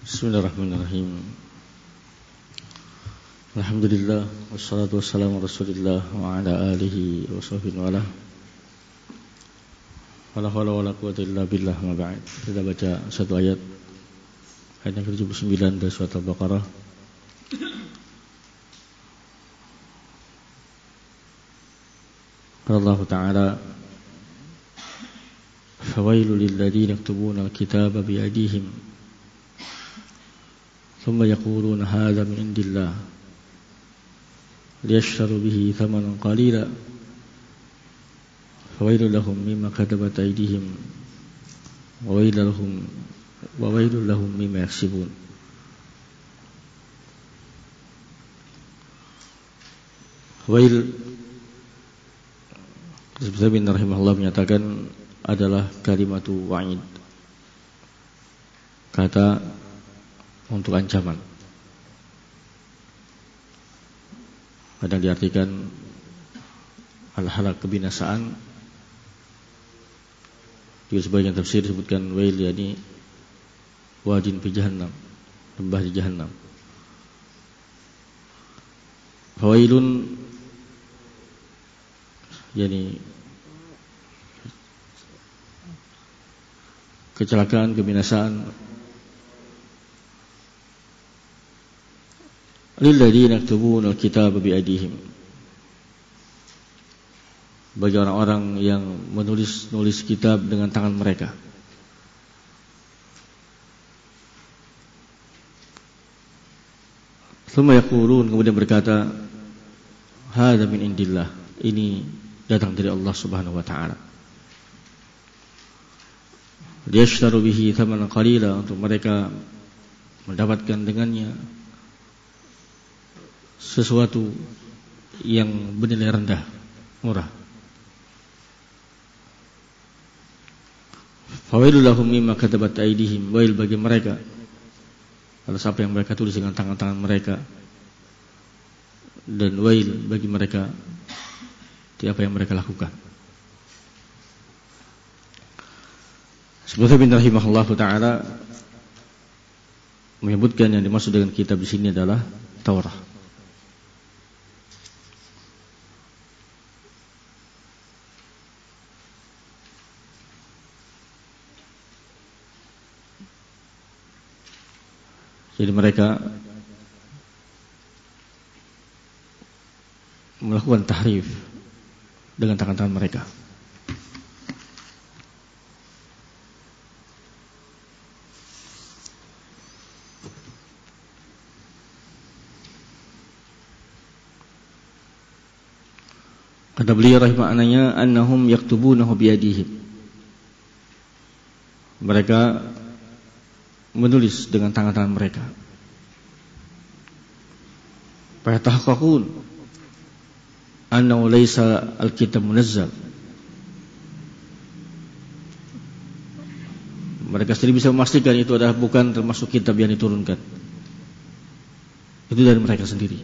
Bismillahirrahmanirrahim. Alhamdulillah wassalatu wassalamu Rasulillah wa ala alihi wa sahbihi wa ala. Wala haula wala quwwata illa billah ma ba'd. Kita baca satu ayat yang ke-79 dari surat Al-Baqarah. Allah Ta'ala fawailul lil ladzina yaktubuna al-kitaba bi aydihim ثم يقولون هذا من عند الله ليشتروا به ثمنا قليلا فويل لهم مما كتبت أيديهم وويل لهم مما يكسبون. Wail, Ibnu bin rahimahullah menyatakan adalah kalimatu wa'id, kata untuk ancaman. Kadang diartikan al-halak, kebinasaan. Juga sebagian tafsir disebutkan wail yakni wadin fi jahannam, lembah di jahannam. Fawailun yakni kecelakaan, kebinasaan. Lilladzina yaktubuna al-kitaba bi aydihim, bagi orang-orang yang menulis kitab dengan tangan mereka. Tsumma yaqulun, kemudian berkata, hadza min indillah, ini datang dari Allah Subhanahu wa taala. Liyashtaru bihi thamanan qalila, untuk mereka mendapatkan dengannya sesuatu yang bernilai rendah, murah. Fawailul lahum mimma katabat aydihim, wail bagi mereka atas apa yang mereka tulis dengan tangan-tangan mereka, dan wail bagi mereka di apa yang mereka lakukan. Sebelum bin rahimahullahu taala menyebutkan yang dimaksud dengan kitab di sini adalah Taurat. Jadi mereka melakukan tahrif dengan tangan-tangan mereka. Kata beliau rahimahnya, annahum yaktubunahu biyadihim, mereka menulis dengan tangan-tangan mereka. Fayatahaqqaqun annahu laysa al-kitab munazzal, mereka sendiri bisa memastikan itu adalah bukan termasuk kitab yang diturunkan. Itu dari mereka sendiri.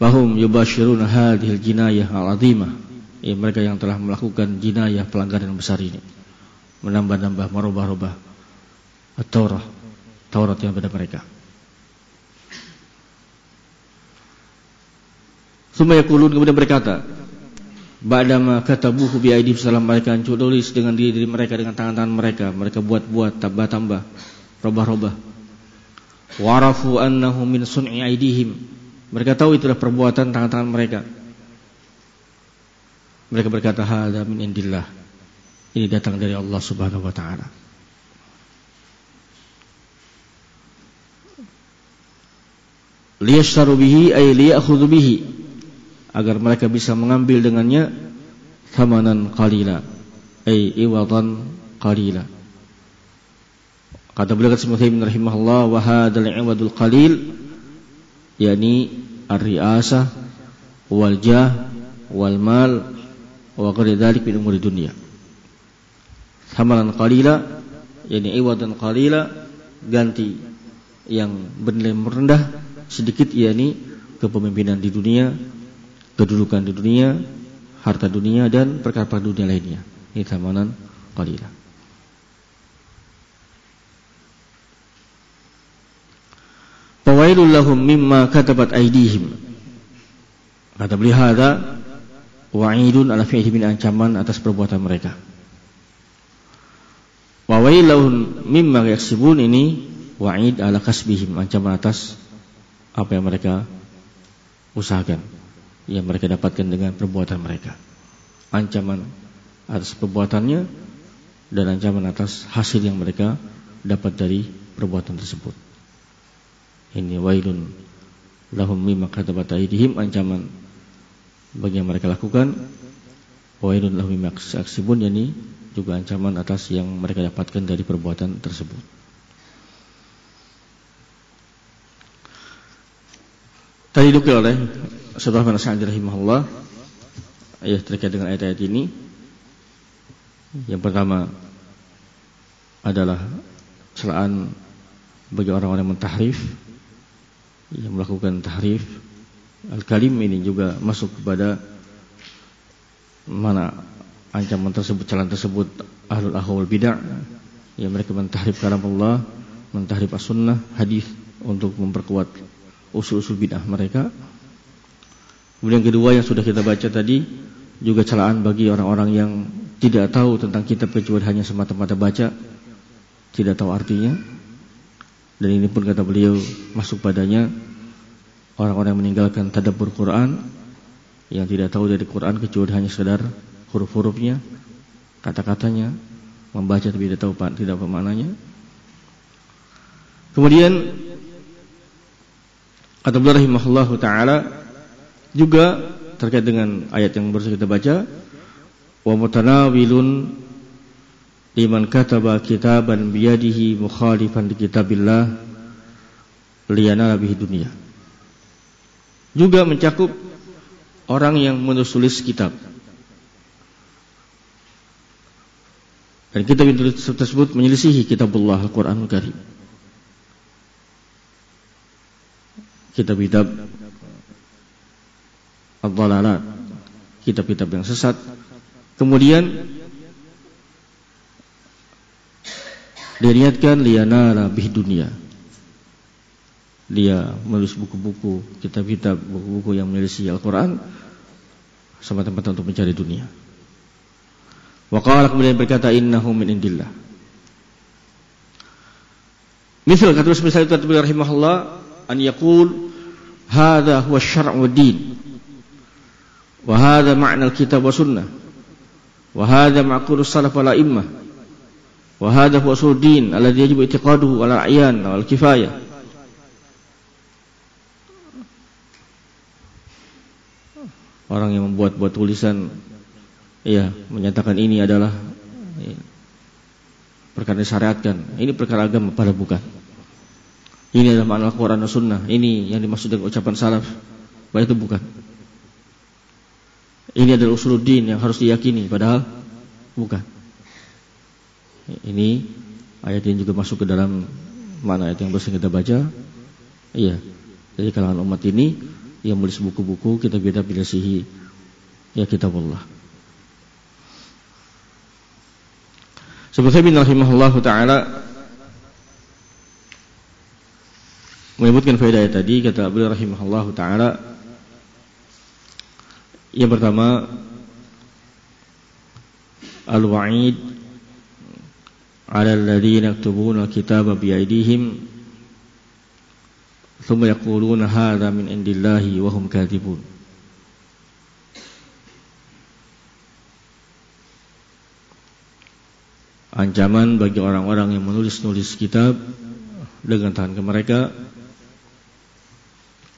Fahum yubashiruna hadhil jinayah al-azimah, mereka yang telah melakukan jinayah, pelanggaran besar ini, menambah-nambah, merubah-rubah Taurat yang pada mereka. Tsumma yaqulun, kemudian berkata, ba'dama katabuhu bi aydihim, setelah mereka tulis dengan diri mereka, dengan tangan-tangan mereka, mereka buat-buat, tambah-tambah, robah-robah. Warafu annahu min sun'i aydihim, mereka tahu itulah perbuatan tangan-tangan mereka. Mereka berkata, hadza min indillah, ini datang dari Allah Subhanahu wa taala. Liyashtaru bihi ay liyakhudhu bihi, agar mereka bisa mengambil dengannya thamanan qalila ay iwadan qalila. Kata beliau Ibnu rahimahullah, wa hadzal iwadul qalil yakni ar-ri'asah wal jah wal mal wa ghairi dzalik min umuri dunya. Thamanan qalila yakni iwadan qalila, ganti yang bernilai rendah sedikit, yakni kepemimpinan di dunia, kedudukan di dunia, harta dunia, dan perkara dunia lainnya. Ini thamanan qalila. wailul lahum mimma katabat aydihim. Kata beliau, hadza wa'idun ala fi'lihim, ancaman atas perbuatan mereka. Wa wailul mimma yaksibun, ini wa'id ala kasbihim, ancaman atas apa yang mereka usahakan, yang mereka dapatkan dengan perbuatan mereka. Ancaman atas perbuatannya dan ancaman atas hasil yang mereka dapat dari perbuatan tersebut. Ini wailun lahum mimma katabat aydihim, ancaman bagi yang mereka lakukan. Wailun lahum mimma yaksibun, yani juga ancaman atas yang mereka dapatkan dari perbuatan tersebut. Tadi dikutip oleh Syekh bin Sa'di rahimahullah terkait dengan ayat-ayat ini. Yang pertama adalah celaan bagi orang-orang yang mentahrif, yang melakukan tahrif al-kalim. Ini juga masuk kepada mana ancaman tersebut, celaan tersebut ahlul ahwal bid'ah, yang mereka mentahrif kalam Allah, mentahrif as-sunnah, hadis untuk memperkuat usul-usul bid'ah mereka. Kemudian kedua yang sudah kita baca tadi, juga celaan bagi orang-orang yang tidak tahu tentang kitab kecuali hanya semata-mata baca, tidak tahu artinya. Dan ini pun kata beliau masuk padanya orang-orang yang meninggalkan tadabbur Quran, yang tidak tahu dari Quran kecuali hanya sekedar huruf-hurufnya, kata-katanya, membaca tapi tidak tahu maknanya. Kemudian kata beliau rahimahullahu ta'ala juga terkait dengan ayat yang baru kita baca, wa mutanawilun liman kataba kitaban biyadihi mukhalifan li kitabillah liyanala bihi dunya. Juga mencakup orang yang menulis kitab, dan kitab tersebut menyelisihi kitabullah Al-Quranul Karim, kitab-kitab ad-dhalalat, kitab-kitab yang sesat. Kemudian diniatkan liyanala bihi dunya, dia menulis buku-buku, kitab-kitab, buku-buku yang menyelisih Al-Quran semata-mata untuk mencari dunia. Wa qala, kemudian berkata, innahu min indillah. Misal kata Rasulullah sallallahu alaihi rahimahullah, an yaqul hadza huwa syar'u din, wa hadza ma'na al-kitab wa sunnah, wa hadza ma'qulus salaf wal a'immah, wa hadza huwa usul din alladhi yajibu i'tiqaduhu ala al-a'yan wal kifayah. Orang yang membuat tulisan menyatakan ini adalah perkara disyariatkan, ini perkara agama, padahal bukan. Ini adalah makna Al-Quran dan Sunnah, ini yang dimaksud dengan ucapan salaf, padahal itu bukan. Ini adalah usuluddin yang harus diyakini, padahal bukan. Ini ayat yang juga masuk ke dalam makna ayat yang baru kita baca. Jadi kalangan umat ini yang menulis buku-buku kitab-kitab menyelisihi kitabullah. Sebab bin rahimahullahu ta'ala menyebutkan faedah tadi, kata beliau rahimahullahu ta'ala, yang pertama al-wa'id 'ala alladziina yaktubuna al-kitaba bi'aydihim thumma yaquluna hadza min indillahi wa hum kadzibun. Ancaman bagi orang-orang yang menulis kitab dengan tangan mereka,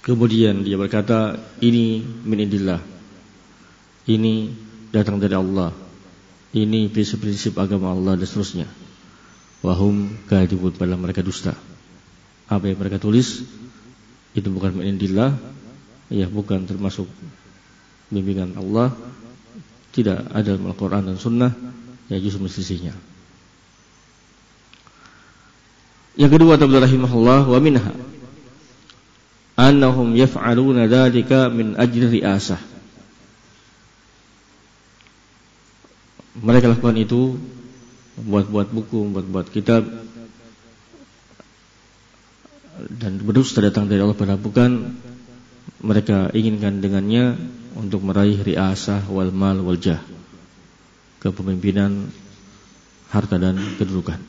kemudian dia berkata ini min indillah, ini datang dari Allah, ini prinsip-prinsip agama Allah dan seterusnya. Wahum kadzibun, padahal mereka dusta. Apa yang mereka tulis itu bukan min indillah, bukan termasuk bimbingan Allah, tidak ada dalam Al-Quran dan Sunnah, justru menyelisihinya. Yang kedua, tabla rahimahullah, wa minha annahum yaf'aluna dzalika min ajli ri'asah. Mereka lakukan itu, membuat buku, membuat kitab dan berdusta datang dari Allah pada bukan mereka inginkan dengannya untuk meraih riasah wal mal wal jah, kepemimpinan, harta dan kedudukan.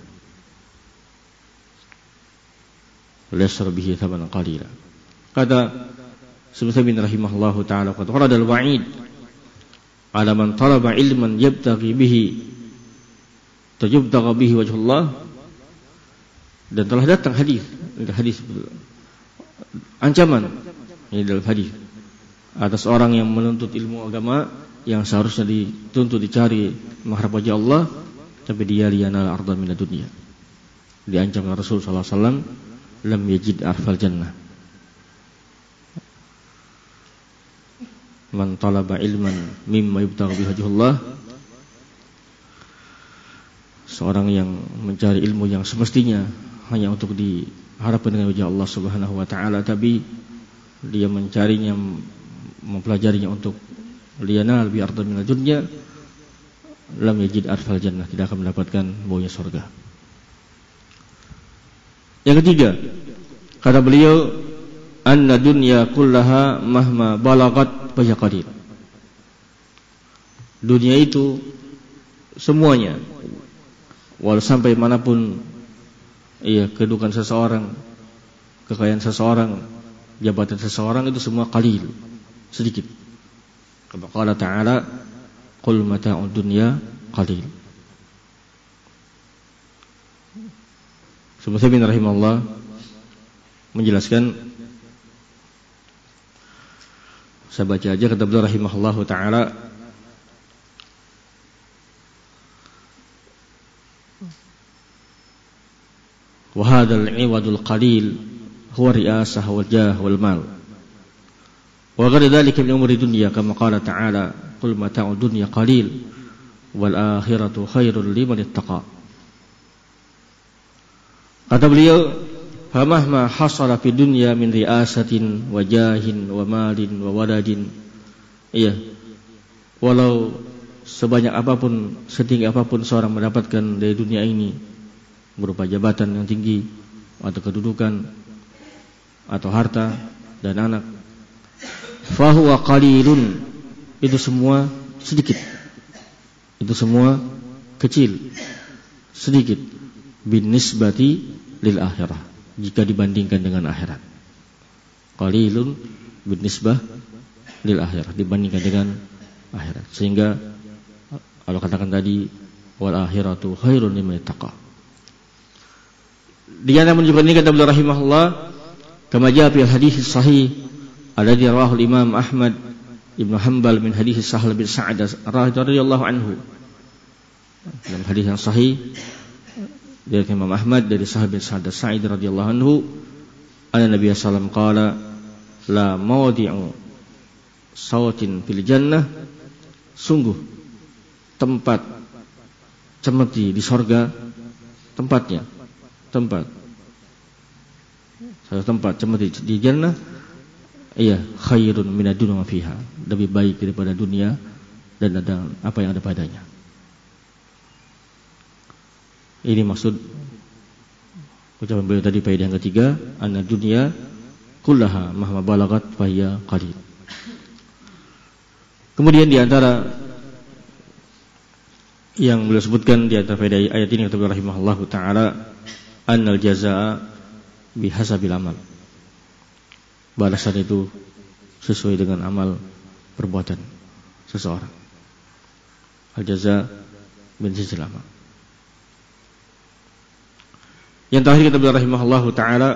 Lasar bihi thaman qalila. Kata Syekh bin rahimahullahu taala, qad warada al-wa'id ala man talaba ilman yabtaghi bihi tajabtagha bihi wajhullah, dan telah datang hadis ancaman ini dalam hadis atas orang yang menuntut ilmu agama yang seharusnya dituntut dicari mengharap wajah Allah, tapi dia lianal arda minad dunya. Diancam oleh Rasul sallallahu alaihi wasallam, lam yajid arfal jannah. Man talaba ilman mimma yubtagha bihi wajhullah, seorang yang mencari ilmu yang semestinya hanya untuk diharapkan dengan wajah Allah Subhanahu wa taala, tapi dia mencarinya, mempelajarinya untuk liyanal bi arda minad dunya, lam yajid arfal jannah, tidak akan mendapatkan baunya surga. Yang ketiga, kata beliau, anna dunya kullaha mahma balagat fa qadir. Dunia itu semuanya, walau sampai manapun kedudukan seseorang, kekayaan seseorang, jabatan seseorang, itu semua qalil, sedikit. Kama qala ta'ala, qul mata'ud dunya qalil. Syekh bin rahimahullah menjelaskan, saya baca aja, kata beliau rahimahullahu taala, wa hadzal 'iwadul qalil huwa ri'asah wal jah wal mal wa ghayr dzalika min umuri dunya, kama qala ta'ala, qul mata'ud dunya qalil wal akhiratu khairul liman ittaqa. Kata beliau, famahma hasala fi dunya min ri'asatin wa jahin wa malin wa waladin, walau sebanyak apapun, setinggi apapun seorang mendapatkan dari dunia ini, berupa jabatan yang tinggi atau kedudukan atau harta dan anak, fahuwa qalilun, itu semua sedikit, itu semua kecil, sedikit, bin nisbati lil akhirah, jika dibandingkan dengan akhirat. Qalilun bin nisbah lil akhirah, dibandingkan dengan akhirat. Sehingga Allah katakan tadi, wal akhiratu khairun liman ittaqa. Dia yang menunjukkan ini, kata beliau rahimahullah, kama jaa fil hadis sahih alladhi rawahu al-Imam Ahmad Ibnu Hanbal min hadis Sahal bin Sa'ad radhiyallahu anhu. Dalam hadis yang sahih dari Imam Ahmad dari Sahal bin Sa'ad Sa'id radhiyallahu anhu, anna Nabi sallallahu alaihi wasallam qala, la mawdi'u sawatin fil jannah, sungguh tempat cemeti di sorga, satu tempat cemeti di jannah, khairun minad dunya ma fiha, lebih baik daripada dunia dan ada apa yang ada padanya. Ini maksud ucapan beliau tadi, faedah yang ketiga, anna dunya kullaha mahma balagat fa hiya qalil. Kemudian di antara yang beliau sebutkan di antara faedah ayat ini, kata beliau rahimahullahu taala, annal jazaa bihasabil amal, balasan itu sesuai dengan amal perbuatan seseorang. Al jazaa min jinsil amal. Yang terakhir, kata beliau rahimahullahu taala,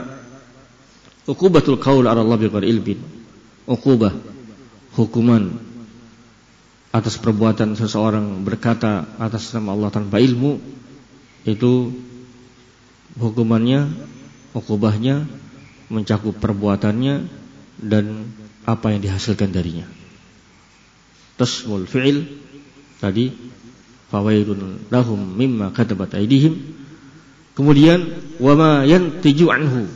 uqubatul qaul 'ala Allah bighairi ilmin, uqubah, hukuman atas perbuatan seseorang berkata atas nama Allah tanpa ilmu, itu hukumannya, uqubahnya mencakup perbuatannya dan apa yang dihasilkan darinya. Tasmul fi'il tadi, fawailun lahum mimma katabat aydihim. Kemudian wama yantiju anhu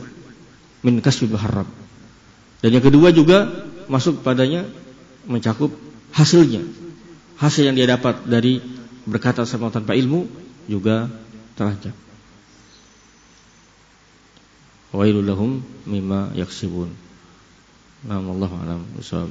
min kasbi muharram. Dan yang kedua juga masuk padanya, mencakup hasilnya. Hasil yang dia dapat dari berkata sama tanpa ilmu juga terancam. wailul lahum mimma yaksibun. Allahu a'lam bishawab.